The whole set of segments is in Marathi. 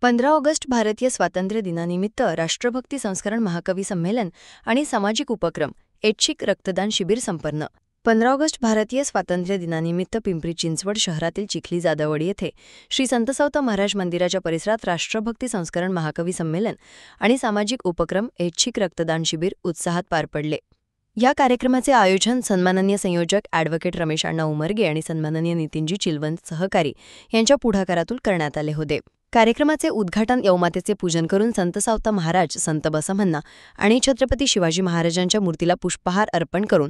15 ऑगस्ट भारतीय स्वातंत्र्य दिनानिमित्त राष्ट्रभक्ती संस्करण महाकवी संमेलन आणि सामाजिक उपक्रम ऐच्छिक रक्तदान शिबिर संपन्न. 15 ऑगस्ट भारतीय स्वातंत्र्य दिनानिमित्त पिंपरी चिंचवड शहरातील चिखली जाधववाडी येथे श्री संत सावता महाराज मंदिराच्या परिसरात राष्ट्रभक्ती संस्करण महाकवी संमेलन आणि सामाजिक उपक्रम ऐच्छिक रक्तदान शिबिर उत्साहात पार पडले. या कार्यक्रमाचे आयोजन सन्माननीय संयोजक ॲडव्होकेट रमेश अण्णा उमरगे आणि सन्माननीय नितीनजी चिलवंत सहकारी यांच्या पुढाकारातून करण्यात आले होते. कार्यक्रमाचे उद्घाटन यवमातेचे पूजन करून संत सावता महाराज, संत बसवण्णा आणि छत्रपती शिवाजी महाराजांच्या मूर्तीला पुष्पहार अर्पण करून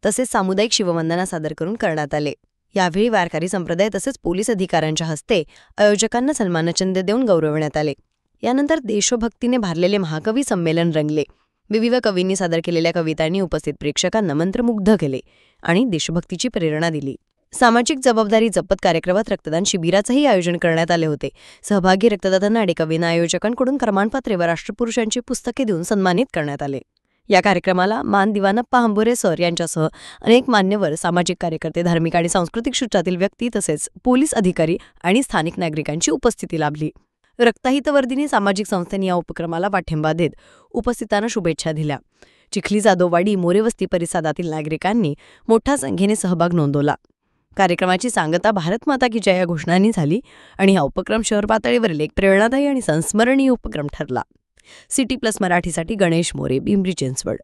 तसेच सामुदायिक शिववंदना सादर करून करण्यात आले. यावेळी वारकरी संप्रदाय तसेच पोलीस अधिकाऱ्यांच्या हस्ते आयोजकांना सन्मानचिन्ह देऊन गौरवण्यात आले. यानंतर देशभक्तीने भारलेले महाकवी संमेलन रंगले. विविध कवींनी सादर केलेल्या कवितांनी उपस्थित प्रेक्षकांना मंत्रमुग्ध केले आणि देशभक्तीची प्रेरणा दिली. सामाजिक जबाबदारी जपत कार्यक्रमात रक्तदान शिबिराचंही आयोजन करण्यात आले होते. सहभागी रक्तदात्यांना आणि कवींना आयोजकांकडून प्रमाणपत्रे व राष्ट्रपुरुषांची पुस्तके देऊन सन्मानित करण्यात आले. या कार्यक्रमाला मान दिवानप्पा हंबोरे सर यांच्यासह अनेक मान्यवर, सामाजिक कार्यकर्ते, धार्मिक आणि सांस्कृतिक क्षेत्रातील व्यक्ती तसेच पोलीस अधिकारी आणि स्थानिक नागरिकांची उपस्थिती लाभली. रक्तहितवर्धिनी सामाजिक संस्थेने या उपक्रमाला पाठिंबा देत उपस्थितांना शुभेच्छा दिल्या. चिखली जाधववाडी मोरेवस्ती परिसरातील नागरिकांनी मोठ्या संख्येने सहभाग नोंदवला. कार्यक्रमाची सांगता भारत माता की जय या घोषणांनी झाली आणि हा उपक्रम शहर पातळीवरील एक प्रेरणादायी आणि संस्मरणीय उपक्रम ठरला. सिटी प्लस मराठीसाठी गणेश मोरे, पिंपरी चिंचवड.